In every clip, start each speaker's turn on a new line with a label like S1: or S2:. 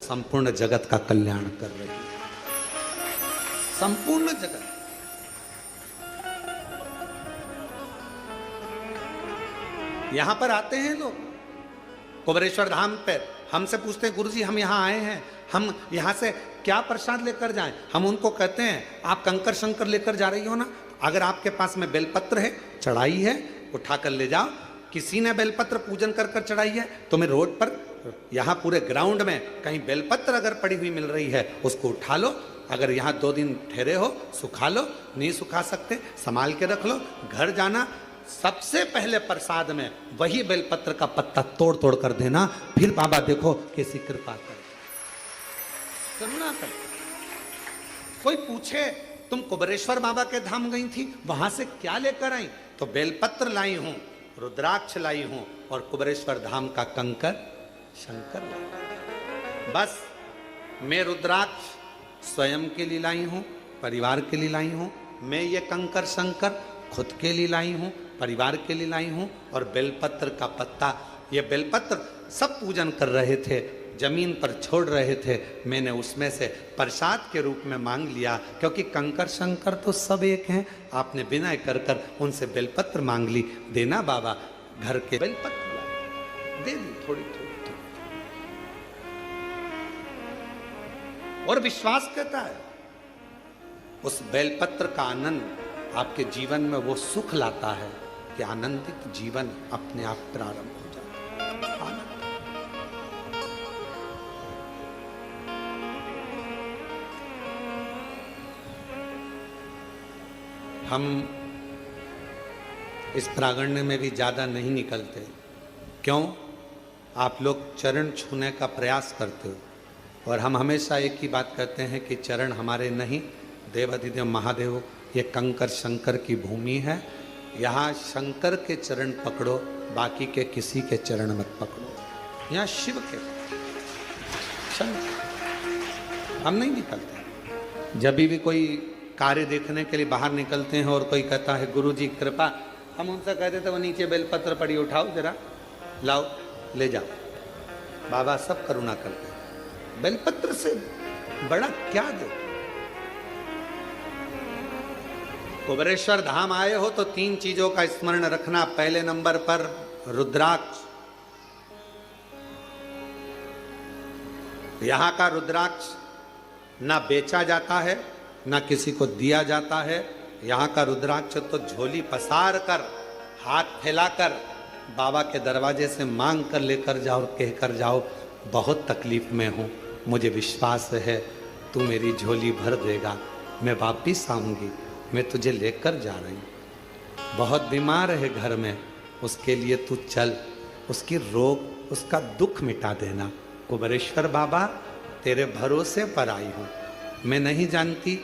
S1: संपूर्ण जगत का कल्याण कर रही है। संपूर्ण जगत। यहां पर आते हैं लोग कुबेरेश्वर धाम पे, हमसे पूछते हैं गुरुजी हम यहाँ आए हैं, हम यहाँ से क्या प्रसाद लेकर जाएं? हम उनको कहते हैं आप कंकर शंकर लेकर जा रही हो ना, अगर आपके पास में बेलपत्र है, चढ़ाई है, उठाकर ले जाओ। किसी ने बेलपत्र पूजन कर कर चढ़ाई है, तुम्हें रोड पर, यहाँ पूरे ग्राउंड में कहीं बेलपत्र अगर पड़ी हुई मिल रही है, उसको उठा लो। अगर यहाँ 2 दिन ठहरे हो, सुखा लो, नहीं सुखा सकते संभाल के रख लो। घर जाना, सबसे पहले प्रसाद में वही बेलपत्र का पत्ता तोड़ तोड़ कर देना, फिर बाबा देखो कैसी कृपा कर, करुणा कर। कोई पूछे तुम कुबेरेश्वर बाबा के धाम गई थी, वहां से क्या लेकर आई? तो बेलपत्र लाई हूं, रुद्राक्ष लाई हूं और कुबेरेश्वर धाम का कंकर शंकर लाई। बस मैं रुद्राक्ष स्वयं के लिए लाई हूं, परिवार के लिए लाई हूं। मैं ये कंकर शंकर खुद के लिए लाई हूं, परिवार के लिए लाई हूं। और बेलपत्र का पत्ता, ये बेलपत्र सब पूजन कर रहे थे, जमीन पर छोड़ रहे थे, मैंने उसमें से प्रसाद के रूप में मांग लिया, क्योंकि कंकर शंकर तो सब एक हैं। आपने विनय कर कर उनसे बेलपत्र मांग ली, देना बाबा। घर के बेलपत्र दे दी थोड़ी थोड़ी। और विश्वास कहता है उस बेलपत्र का आनंद आपके जीवन में वो सुख लाता है कि आनंदित जीवन अपने आप प्रारंभ हो जाता है। आनंद। हम इस प्रांगण में भी ज़्यादा नहीं निकलते। क्यों? आप लोग चरण छूने का प्रयास करते हो और हम हमेशा एक ही बात कहते हैं कि चरण हमारे नहीं, देवाधिदेव महादेव, ये कंकर शंकर की भूमि है। यहाँ शंकर के चरण पकड़ो, बाकी के किसी के चरण मत पकड़ो। यहाँ शिव के, शंकर। हम नहीं निकलते। जब भी कोई कार्य देखने के लिए बाहर निकलते हैं और कोई कहता है गुरुजी कृपा, हम उनसे कहते थे वो नीचे बेलपत्र पड़ी, उठाओ जरा, लाओ, ले जाओ। बाबा सब करुणा करते हैं। बेलपत्र से बड़ा क्या दे? कुबेरेश्वर धाम आए हो तो 3 चीजों का स्मरण रखना। पहले नंबर पर रुद्राक्ष। यहां का रुद्राक्ष ना बेचा जाता है, ना किसी को दिया जाता है। यहाँ का रुद्राक्ष तो झोली पसार कर, हाथ फैलाकर बाबा के दरवाजे से मांग कर लेकर जाओ, कहकर जाओ बहुत तकलीफ में हूँ, मुझे विश्वास है तू मेरी झोली भर देगा, मैं वापिस आऊँगी, मैं तुझे लेकर जा रही हूँ। बहुत बीमार है घर में, उसके लिए तू चल, उसकी रोग, उसका दुख मिटा देना। कुबेरेश्वर बाबा तेरे भरोसे पर आई हूँ। मैं नहीं जानती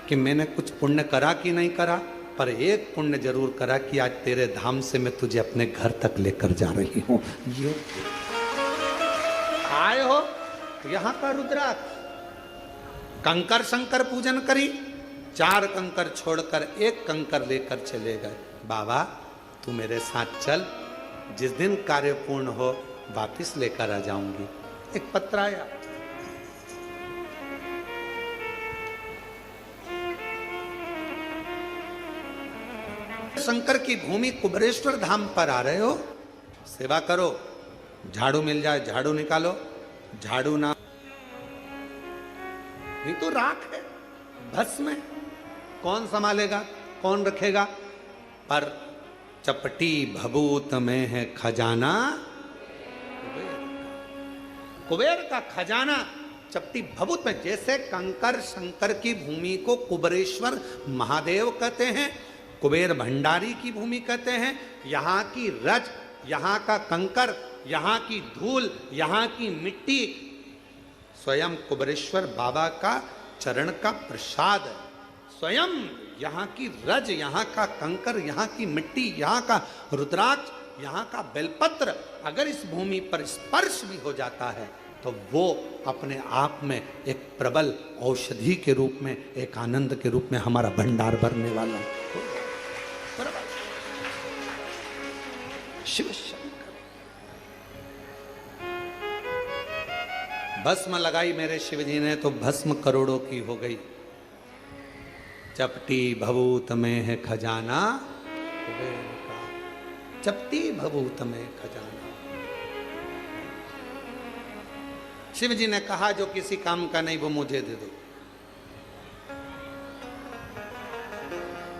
S1: कि मैंने कुछ पुण्य करा कि नहीं करा, पर एक पुण्य जरूर करा कि आज तेरे धाम से मैं तुझे अपने घर तक लेकर जा रही हूँ। ये आए हो यहाँ का रुद्राक्ष, कंकर शंकर पूजन करी, 4 कंकर छोड़कर 1 कंकर लेकर चले गए। बाबा तू मेरे साथ चल, जिस दिन कार्य पूर्ण हो वापिस लेकर आ जाऊंगी। एक पत्र आया, शंकर की भूमि कुबेरेश्वर धाम पर आ रहे हो, सेवा करो, झाड़ू मिल जाए झाड़ू निकालो, झाड़ू ना ये तो राख है, भस्म है, कौन संभालेगा, कौन रखेगा? पर चपटी भभूत में है खजाना, कुबेर का खजाना चपटी भभूत में। जैसे कंकर शंकर की भूमि को कुबेरेश्वर महादेव कहते हैं, कुबेर भंडारी की भूमि कहते हैं। यहाँ की रज, यहाँ का कंकर, यहाँ की धूल, यहाँ की मिट्टी स्वयं कुबेरेश्वर बाबा का चरण का प्रसाद है। स्वयं यहाँ की रज, यहाँ का कंकर, यहाँ की मिट्टी, यहाँ का रुद्राक्ष, यहाँ का बेलपत्र अगर इस भूमि पर स्पर्श भी हो जाता है तो वो अपने आप में एक प्रबल औषधि के रूप में, एक आनंद के रूप में हमारा भंडार भरने वाला है। शिव शंकर भस्म लगाई मेरे शिव जी ने तो भस्म करोड़ों की हो गई। चपटी भभूत में है खजाना कुबेर का, चपटी भभूत में खजाना। शिव जी ने कहा जो किसी काम का नहीं वो मुझे दे दो,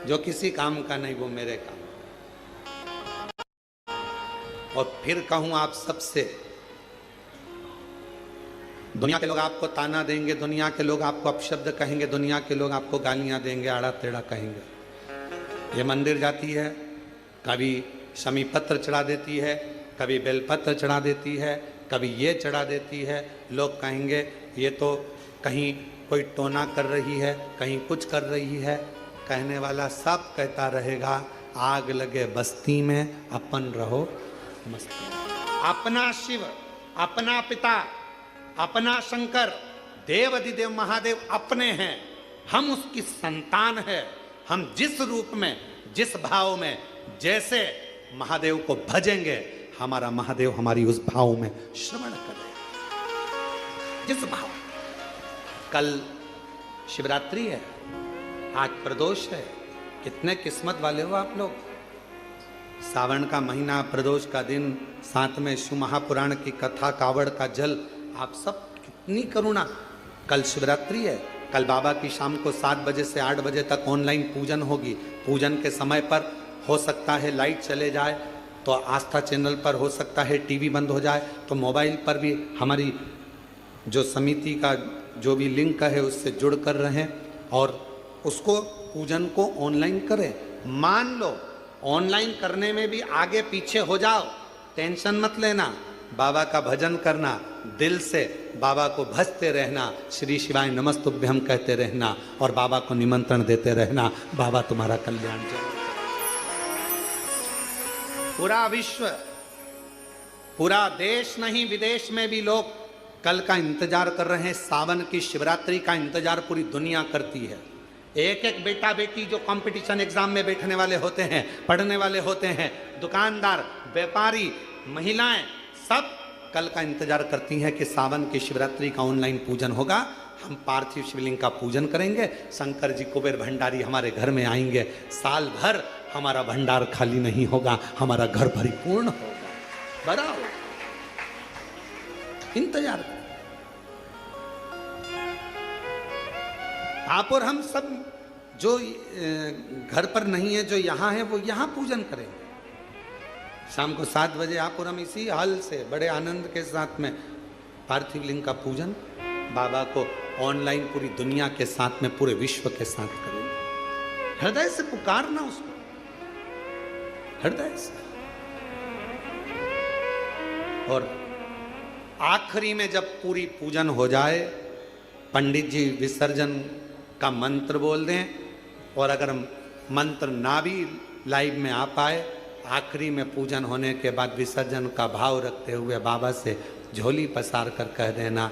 S1: जो किसी काम का नहीं वो मेरे काम। और फिर कहूं आप सबसे, दुनिया के लोग आपको ताना देंगे, दुनिया के लोग आपको अपशब्द कहेंगे, दुनिया के लोग आपको गालियां देंगे, आड़ा टेढ़ा कहेंगे। ये मंदिर जाती है, कभी शमी पत्र चढ़ा देती है, कभी बेलपत्र चढ़ा देती है, कभी ये चढ़ा देती है। लोग कहेंगे ये तो कहीं कोई टोना कर रही है, कहीं कुछ कर रही है। कहने वाला सब कहता रहेगा आग लगे बस्ती में, अपन रहो मस्ती में। अपना शिव, अपना पिता, अपना शंकर, देव अधिदेव महादेव अपने हैं, हम उसकी संतान है। हम जिस रूप में, जिस भाव में, जैसे महादेव को भजेंगे, हमारा महादेव हमारी उस भाव में श्रवण करेगा। जिस भाव, कल शिवरात्रि है, आज प्रदोष है। कितने किस्मत वाले हो आप लोग। सावन का महीना, प्रदोष का दिन, साथ में शिव महापुराण की कथा, कावड़ का जल, आप सब कितनी करुणा। कल शिवरात्रि है, कल बाबा की शाम को 7 बजे से 8 बजे तक ऑनलाइन पूजन होगी। पूजन के समय पर हो सकता है लाइट चले जाए तो आस्था चैनल पर, हो सकता है टीवी बंद हो जाए तो मोबाइल पर भी हमारी जो समिति का जो भी लिंक है उससे जुड़ कर रहें और उसको पूजन को ऑनलाइन करें। मान लो ऑनलाइन करने में भी आगे पीछे हो जाओ, टेंशन मत लेना। बाबा का भजन करना, दिल से बाबा को भजते रहना, श्री शिवाय नमस्तुभ्यम कहते रहना और बाबा को निमंत्रण देते रहना। बाबा तुम्हारा कल्याण जरूर। पूरा विश्व, पूरा देश नहीं विदेश में भी लोग कल का इंतजार कर रहे हैं। सावन की शिवरात्रि का इंतजार पूरी दुनिया करती है। एक एक बेटा बेटी जो कंपटीशन एग्जाम में बैठने वाले होते हैं, पढ़ने वाले होते हैं, दुकानदार, व्यापारी, महिलाएं, सब कल का इंतजार करती हैं कि सावन की शिवरात्रि का ऑनलाइन पूजन होगा। हम पार्थिव शिवलिंग का पूजन करेंगे, शंकर जी कुबेर भंडारी हमारे घर में आएंगे। साल भर हमारा भंडार खाली नहीं होगा, हमारा घर परिपूर्ण होगा, बड़ा होगा। इंतजार करें। आप और हम सब जो घर पर नहीं है, जो यहाँ है, वो यहाँ पूजन करेंगे। शाम को 7 बजे आप और हम इसी हाल से बड़े आनंद के साथ में पार्थिव लिंग का पूजन बाबा को ऑनलाइन पूरी दुनिया के साथ में, पूरे विश्व के साथ करेंगे। हृदय से पुकारना उसको, हृदय से। और आखिरी में जब पूरी पूजन हो जाए, पंडित जी विसर्जन का मंत्र बोल दें, और अगर मंत्र ना भी लाइव में आ पाए, आखिरी में पूजन होने के बाद विसर्जन का भाव रखते हुए बाबा से झोली पसार कर कह देना,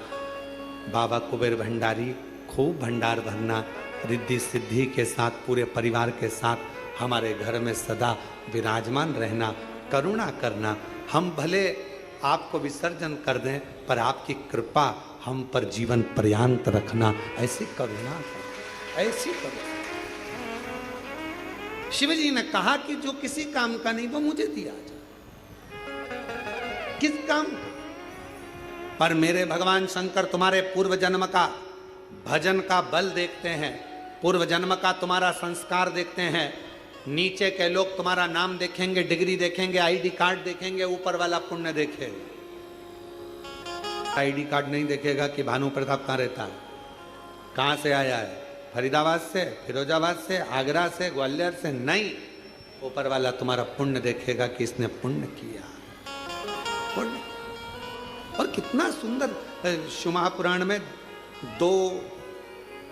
S1: बाबा कुबेर भंडारी खूब भंडार भरना, रिद्धि सिद्धि के साथ पूरे परिवार के साथ हमारे घर में सदा विराजमान रहना, करुणा करना। हम भले आपको विसर्जन कर दें पर आपकी कृपा हम पर जीवन पर्यंत रखना, ऐसी करुणा, ऐसी करुणा। शिव जी ने कहा कि जो किसी काम का नहीं वो मुझे दिया जाए। किस काम का? पर मेरे भगवान शंकर तुम्हारे पूर्व जन्म का भजन का बल देखते हैं, पूर्व जन्म का तुम्हारा संस्कार देखते हैं। नीचे के लोग तुम्हारा नाम देखेंगे, डिग्री देखेंगे, आईडी कार्ड देखेंगे, ऊपर वाला पुण्य देखेगा। आईडी कार्ड नहीं देखेगा कि भानु प्रताप कहाँ रहता है, कहाँ से आया है, फरीदाबाद से, फिरोजाबाद से, आगरा से, ग्वालियर से, नहीं। ऊपर वाला तुम्हारा पुण्य देखेगा कि इसने पुण्य किया, पुण्य। और कितना सुंदर शिव महापुराण में 2,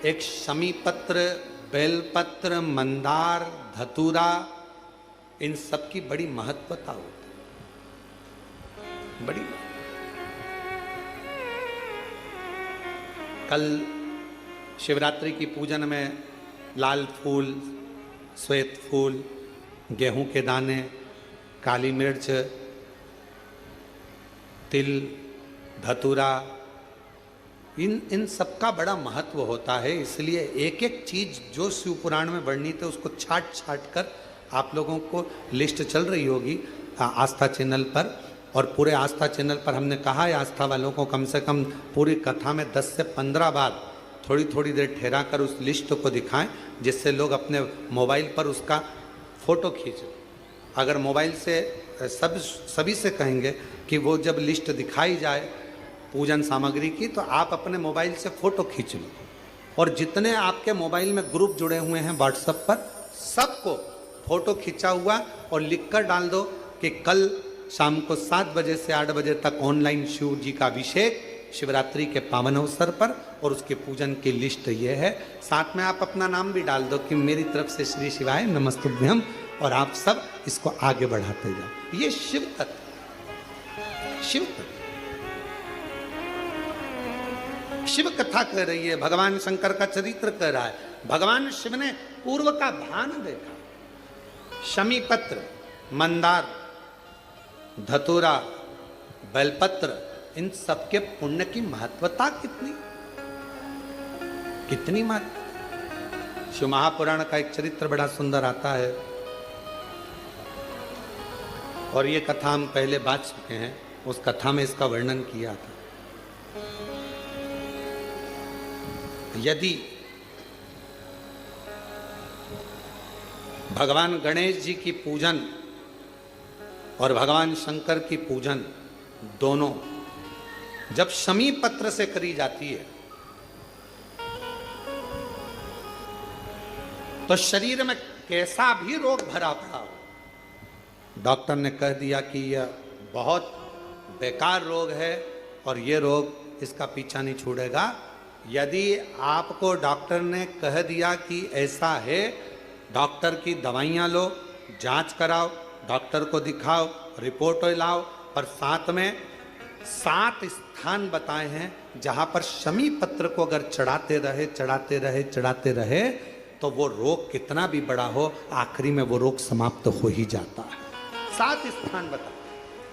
S1: एक शमी पत्र, बेलपत्र, मंदार, धतूरा, इन सब की बड़ी महत्वता होती है, बड़ी। कल शिवरात्रि की पूजन में लाल फूल, श्वेत फूल, गेहूं के दाने, काली मिर्च, तिल, धतूरा, इन इन सबका बड़ा महत्व होता है। इसलिए एक एक चीज जो शिव पुराण में वर्णित है उसको छाट छाट कर आप लोगों को लिस्ट चल रही होगी आस्था चैनल पर। और पूरे आस्था चैनल पर हमने कहा है आस्था वालों को कम से कम पूरी कथा में 10 से 15 बार थोड़ी थोड़ी देर ठहरा कर उस लिस्ट को दिखाएं, जिससे लोग अपने मोबाइल पर उसका फोटो खींचें। अगर मोबाइल से सभी से कहेंगे कि वो जब लिस्ट दिखाई जाए पूजन सामग्री की तो आप अपने मोबाइल से फ़ोटो खींच लो, और जितने आपके मोबाइल में ग्रुप जुड़े हुए हैं व्हाट्सएप पर सबको फ़ोटो खींचा हुआ और लिख कर डाल दो कि कल शाम को 7 बजे से 8 बजे तक ऑनलाइन शिव जी का अभिषेक शिवरात्रि के पावन अवसर पर, और उसके पूजन की लिस्ट ये है। साथ में आप अपना नाम भी डाल दो कि मेरी तरफ से श्री शिवाय नमस्तुभ्यम, और आप सब इसको आगे बढ़ाते जाओ। ये शिव तत्व, शिव तत्व, शिव कथा कह रही है, भगवान शंकर का चरित्र कह रहा है। भगवान शिव ने पूर्व का भान देखा। शमी पत्र, मंदार, धतूरा, बेलपत्र, इन सबके पुण्य की महत्वता कितनी कितनी महत्व। शिव महापुराण का एक चरित्र बड़ा सुंदर आता है, और ये कथा हम पहले बात चुके हैं। उस कथा में इसका वर्णन किया था। यदि भगवान गणेश जी की पूजन और भगवान शंकर की पूजन दोनों जब शमी पत्र से करी जाती है तो शरीर में कैसा भी रोग भरा पड़ा हो, डॉक्टर ने कह दिया कि यह बहुत बेकार रोग है और ये रोग इसका पीछा नहीं छोड़ेगा। यदि आपको डॉक्टर ने कह दिया कि ऐसा है, डॉक्टर की दवाइयाँ लो, जांच कराओ, डॉक्टर को दिखाओ, रिपोर्ट लाओ, पर साथ में 7 स्थान बताए हैं जहाँ पर शमी पत्र को अगर चढ़ाते रहे तो वो रोग कितना भी बड़ा हो आखिरी में वो रोग समाप्त हो ही जाता है। 7 स्थान बताए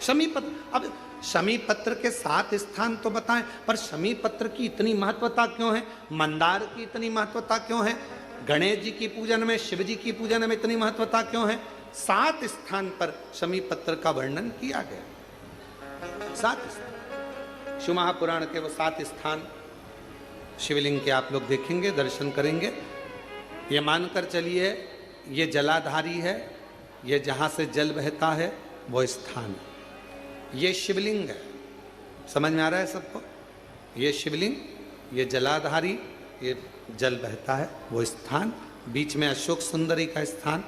S1: शमी पत्र। अब शमी पत्र के 7 स्थान तो बताएं, पर शमी पत्र की इतनी महत्वता क्यों है, मंदार की इतनी महत्वता क्यों है, गणेश जी की पूजन में, शिव जी की पूजन में इतनी महत्वता क्यों है? 7 स्थान पर शमी पत्र का वर्णन किया गया। 7 स्थान शिव महापुराण के वो 7 स्थान शिवलिंग के आप लोग देखेंगे, दर्शन करेंगे। ये मानकर चलिए ये जलाधारी है, ये जहाँ से जल बहता है वो स्थान है। ये शिवलिंग है, समझ में आ रहा है सबको? ये शिवलिंग, ये जलाधारी, ये जल बहता है वो स्थान। बीच में अशोक सुंदरी का स्थान,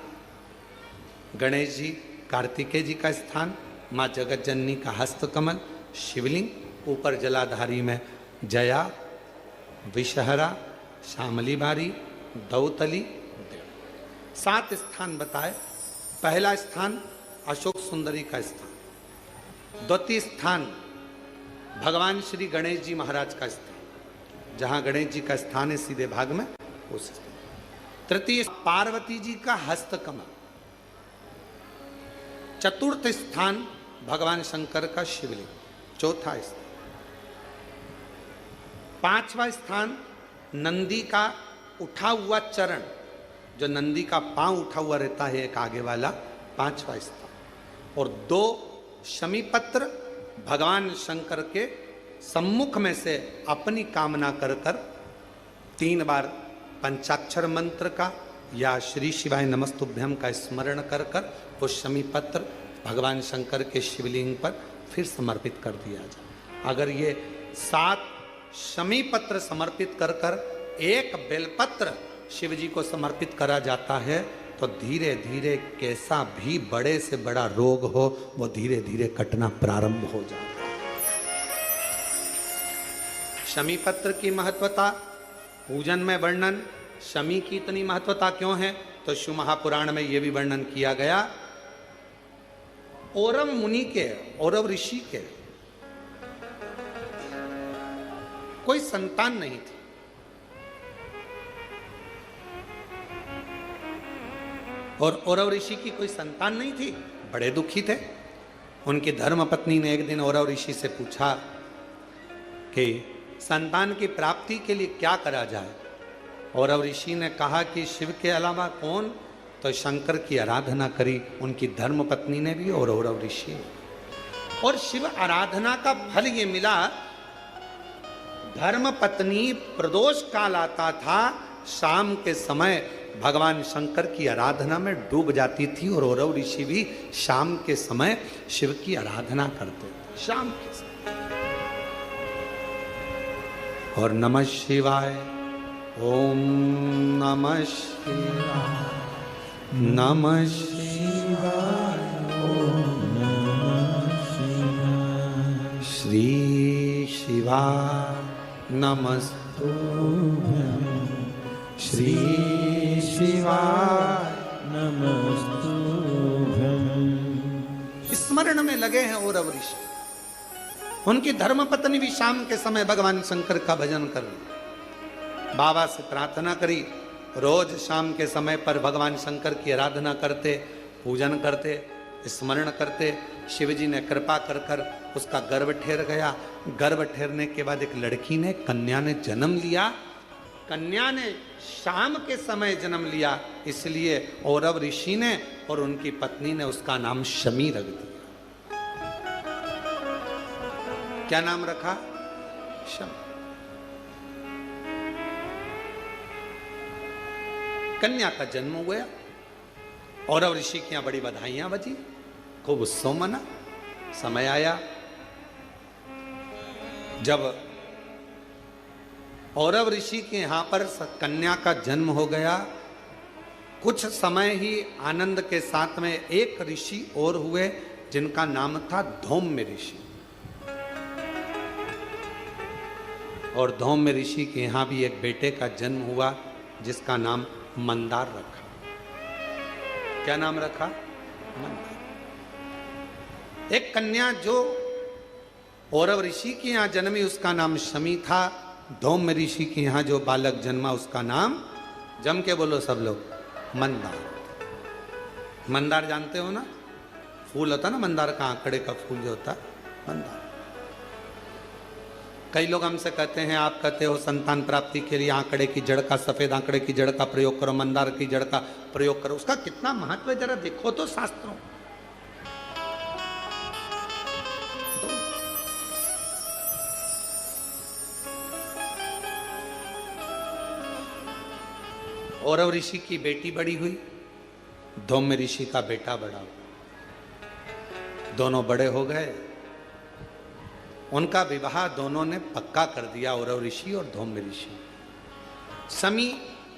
S1: गणेश जी कार्तिकेय जी का स्थान, माँ जगत जननी का हस्तकमल, शिवलिंग, ऊपर जलाधारी में जया, विषहरा, श्यामली बारी, दौतली, 7 स्थान बताए। पहला स्थान अशोक सुंदरी का स्थान, द्वितीय स्थान भगवान श्री गणेश जी महाराज का स्थान, जहाँ गणेश जी का स्थान है सीधे भाग में उस स्थान। तृतीय पार्वती जी का हस्तकमल। चतुर्थ स्थान भगवान शंकर का शिवलिंग। चौथा स्थान। 5वां स्थान नंदी का उठा हुआ चरण, जो नंदी का पांव उठा हुआ रहता है एक आगे वाला, 5वां स्थान। और 2 शमी पत्र भगवान शंकर के सम्मुख में से अपनी कामना कर कर 3 बार पंचाक्षर मंत्र का या श्री शिवाय नमस्तुभ्यम का स्मरण कर कर वो शमी पत्र भगवान शंकर के शिवलिंग पर फिर समर्पित कर दिया जाए। अगर ये 7 शमी पत्र समर्पित कर कर 1 बेलपत्र शिव जी को समर्पित करा जाता है तो धीरे धीरे कैसा भी बड़े से बड़ा रोग हो वो धीरे धीरे कटना प्रारंभ हो जाता है। शमी पत्र की महत्वता, पूजन में वर्णन, शमी की इतनी महत्वता क्यों है तो शिव महापुराण में यह भी वर्णन किया गया। औरव मुनि के, औरव ऋषि के कोई संतान नहीं थी। और औरव ऋषि की कोई संतान नहीं थी, बड़े दुखी थे। उनकी धर्म पत्नी ने एक दिन औरव ऋषि से पूछा कि संतान की प्राप्ति के लिए क्या करा जाए। और अब ऋषि ने कहा कि शिव के अलावा कौन, तो शंकर की आराधना करी उनकी धर्म पत्नी ने भी और औरव ऋषि ने। और शिव आराधना का फल ये मिला, धर्म पत्नी प्रदोष काल आता था, शाम के समय भगवान शंकर की आराधना में डूब जाती थी और औरव ऋषि भी शाम के समय शिव की आराधना करते थे, शाम के समय। और नमः शिवाय, ओम नमः शिवाय, नमः शिवाय, ओम नमः शिवाय, श्री शिवाय नमस्तुभ्यं, श्री शिवाय नमस्तुभ्यं। स्मरण में लगे हैं औरव ऋषि। उनकी धर्मपत्नी भी शाम के समय भगवान शंकर का भजन कर रही, बाबा से प्रार्थना करी, रोज शाम के समय पर भगवान शंकर की आराधना करते, पूजन करते, स्मरण करते। शिवजी ने कृपा कर कर उसका गर्भ ठहर गया। गर्भ ठहरने के बाद एक लड़की ने, कन्या ने जन्म लिया। कन्या ने शाम के समय जन्म लिया, इसलिए औरव ऋषि ने और उनकी पत्नी ने उसका नाम शमी रख दिया। क्या नाम रखा? शमी। कन्या का जन्म हुआ। औरव ऋषि की यहां बड़ी बधाइयां बजी, खूब उत्सव मना। समय आया जब औरव ऋषि के यहां पर कन्या का जन्म हो गया, कुछ समय ही आनंद के साथ में एक ऋषि और हुए जिनका नाम था धौम्य ऋषि। और धौम्य ऋषि के यहां भी एक बेटे का जन्म हुआ जिसका नाम मंदार रखा। क्या नाम रखा? मंदार। एक कन्या जो औरव ऋषि के यहां जन्मी उसका नाम शमी था। धौम्य ऋषि के यहां जो बालक जन्मा उसका नाम, जम के बोलो सब लोग, मंदार। मंदार जानते हो ना, फूल होता ना मंदार का, आंकड़े का फूल जो होता, मंदार। कई लोग हमसे कहते हैं, आप कहते हो संतान प्राप्ति के लिए आंकड़े की जड़ का, सफेद आंकड़े की जड़ का प्रयोग करो, मंदार की जड़ का प्रयोग करो। उसका कितना महत्व है जरा देखो तो शास्त्रों। औरव ऋषि की बेटी बड़ी हुई, धौम्य ऋषि का बेटा बड़ा हुआ। दोनों बड़े हो गए, उनका विवाह दोनों ने पक्का कर दिया, औरव ऋषि और धौम्य ऋषि। शमी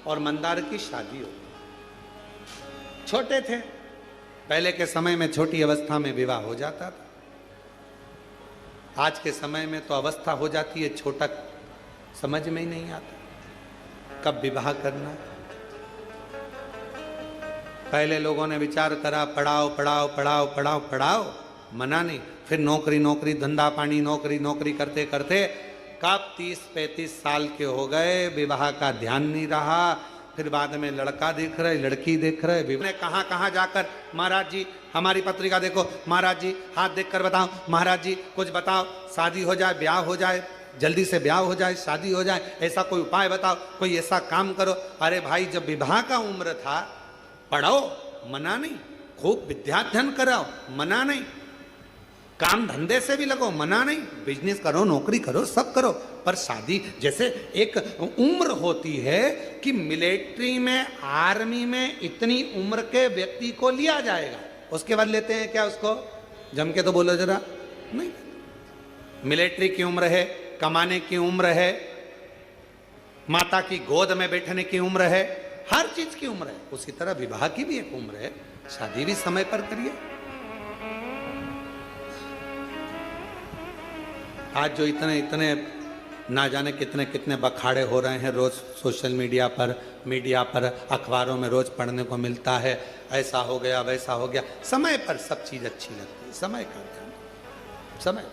S1: और मंदार की शादी हो गई। छोटे थे, पहले के समय में छोटी अवस्था में विवाह हो जाता था। आज के समय में तो अवस्था हो जाती है, छोटा समझ में ही नहीं आता कब विवाह करना। पहले लोगों ने विचार करा, पढ़ाओ पढ़ाओ पढ़ाओ पढ़ाओ पढ़ाओ, मना नहीं। फिर नौकरी नौकरी, धंधा पानी, नौकरी नौकरी करते करते कब 30-35 साल के हो गए, विवाह का ध्यान नहीं रहा। फिर बाद में लड़का देख रहे, लड़की देख रहे, ने कहाँ कहाँ जाकर, महाराज जी हमारी पत्रिका देखो, महाराज जी हाथ देखकर बताओ, महाराज जी कुछ बताओ, शादी हो जाए, ब्याह हो जाए, जल्दी से ब्याह हो जाए, शादी हो जाए, ऐसा कोई उपाय बताओ, कोई ऐसा काम करो। अरे भाई, जब विवाह का उम्र था, पढ़ो, मना नहीं, खूब विद्याध्ययन कराओ, मना नहीं, काम धंधे से भी लगो, मना नहीं, बिजनेस करो, नौकरी करो, सब करो, पर शादी, जैसे एक उम्र होती है कि मिलिट्री में, आर्मी में इतनी उम्र के व्यक्ति को लिया जाएगा, उसके बाद लेते हैं क्या उसको? जम के तो बोलो जरा, नहीं। मिलिट्री की उम्र है, कमाने की उम्र है, माता की गोद में बैठने की उम्र है, हर चीज की उम्र है। उसी तरह विवाह की भी एक उम्र है, शादी भी समय पर करिए। आज जो इतने इतने ना जाने कितने कितने बखाड़े हो रहे हैं रोज सोशल मीडिया पर, अखबारों में रोज पढ़ने को मिलता है, ऐसा हो गया, वैसा हो गया। समय पर सब चीज अच्छी लगती है, समय का ध्यान, समय।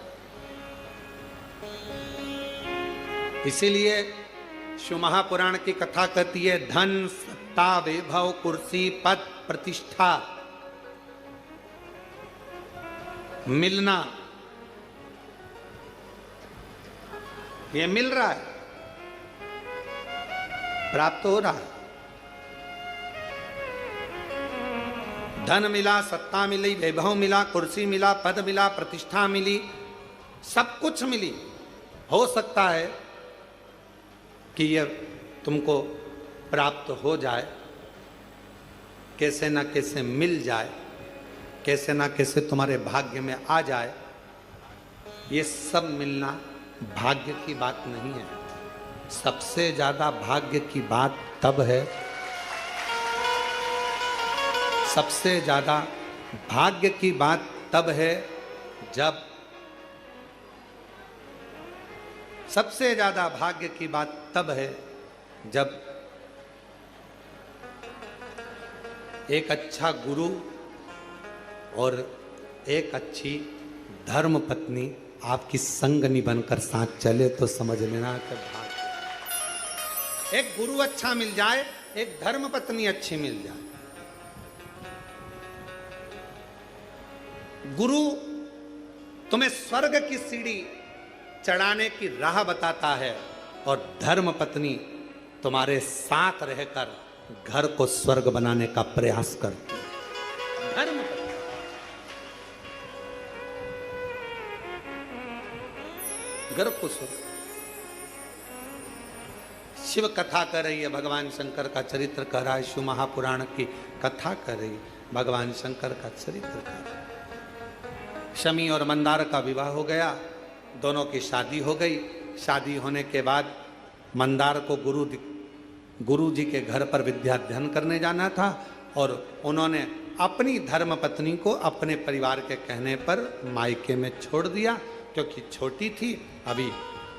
S1: इसीलिए शिव महापुराण की कथा कहती है, धन सत्ता वैभव कुर्सी पद प्रतिष्ठा मिलना, ये मिल रहा है, प्राप्त हो रहा है। धन मिला, सत्ता मिली, वैभव मिला, कुर्सी मिला, पद मिला, प्रतिष्ठा मिली, सब कुछ मिली। हो सकता है कि ये तुमको प्राप्त हो जाए, कैसे ना कैसे मिल जाए, कैसे ना कैसे तुम्हारे भाग्य में आ जाए। ये सब मिलना भाग्य की बात नहीं है। सबसे ज्यादा भाग्य की बात तब है, सबसे ज्यादा भाग्य की बात तब है जब, सबसे ज्यादा भाग्य की बात तब है जब एक अच्छा गुरु और एक अच्छी धर्म पत्नी आपकी संगनी बनकर साथ चले, तो समझ लेना कि भाग्य। एक गुरु अच्छा मिल जाए, एक धर्म पत्नी अच्छी मिल जाए। गुरु तुम्हें स्वर्ग की सीढ़ी चढ़ाने की राह बताता है और धर्म पत्नी तुम्हारे साथ रहकर घर को स्वर्ग बनाने का प्रयास करती है। धर्म पत्नी, घर को स्वर्ग। शिव कथा कर रही है, भगवान शंकर का चरित्र कर रहा है, शिव महापुराण की कथा कर रही है, भगवान शंकर का चरित्र कर रहा है। शमी और मंदार का विवाह हो गया, दोनों की शादी हो गई। शादी होने के बाद मंदार को गुरु जी के घर पर विद्या अध्ययन करने जाना था और उन्होंने अपनी धर्म पत्नी को अपने परिवार के कहने पर मायके में छोड़ दिया, क्योंकि छोटी थी, अभी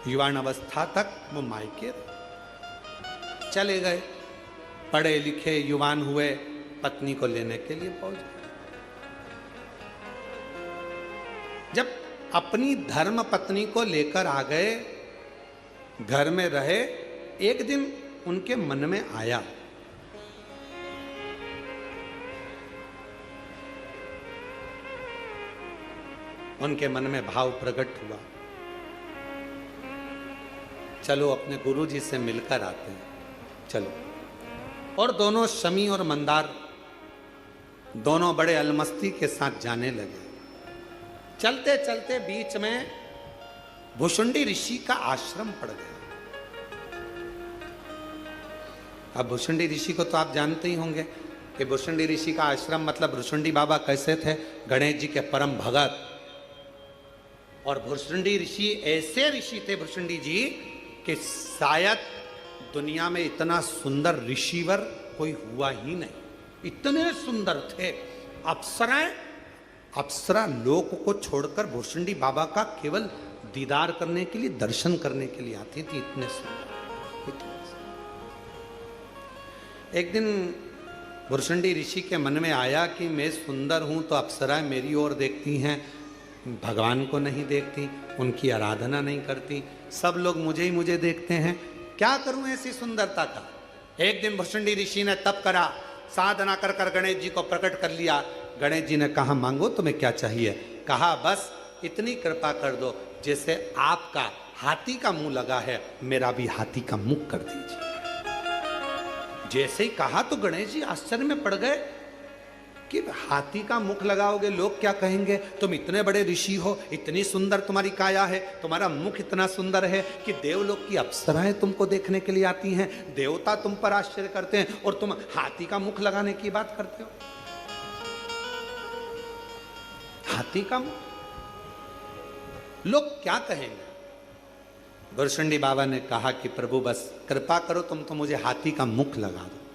S1: युवान अवस्था तक वो मायके चले गए। पढ़े लिखे युवान हुए, पत्नी को लेने के लिए पहुंच गए। जब अपनी धर्म पत्नी को लेकर आ गए, घर में रहे, एक दिन उनके मन में आया, उनके मन में भाव प्रकट हुआ, चलो अपने गुरु जी से मिलकर आते हैं, चलो। और दोनों शमी और मंदार दोनों बड़े अलमस्ती के साथ जाने लगे। चलते चलते बीच में भुषुंडी ऋषि का आश्रम पड़ गया। अब भुषुंडी ऋषि को तो आप जानते ही होंगे कि भुषुंडी ऋषि का आश्रम मतलब भुषुंडी बाबा कैसे थे, गणेश जी के परम भगत। और भुषुंडी ऋषि ऐसे ऋषि थे भुषुंडी जी कि शायद दुनिया में इतना सुंदर ऋषिवर कोई हुआ ही नहीं, इतने सुंदर थे। अप्सरा लोक को छोड़कर भुषुंडी बाबा का केवल दीदार करने के लिए, दर्शन करने के लिए आती थी, इतने सुंदर। एक दिन भुषुंडी ऋषि के मन में आया कि मैं सुंदर हूं तो अप्सराएं मेरी ओर देखती हैं, भगवान को नहीं देखती, उनकी आराधना नहीं करती, सब लोग मुझे देखते हैं, क्या करूं ऐसी सुंदरता का। एक दिन भुषुंडी ऋषि ने तप करा, साधना कर कर गणेश जी को प्रकट कर लिया। गणेश जी ने कहा, मांगो तुम्हें क्या चाहिए। कहा, बस इतनी कृपा कर दो, जैसे आपका हाथी का मुंह लगा है, मेरा भी हाथी का मुख कर दीजिए। जैसे ही कहा तो गणेश जी आश्चर्य में पड़ गए कि हाथी का मुख लगाओगे, लोग क्या कहेंगे, तुम इतने बड़े ऋषि हो, इतनी सुंदर तुम्हारी काया है, तुम्हारा मुख इतना सुंदर है कि देवलोक की अप्सराएं तुमको देखने के लिए आती हैं, देवता तुम पर आश्चर्य करते हैं, और तुम हाथी का मुख लगाने की बात करते हो। हाथी का मुख, लोग क्या कहेंगे। भुषुंडी बाबा ने कहा कि प्रभु बस कृपा करो, तुम तो मुझे हाथी का मुख लगा दो।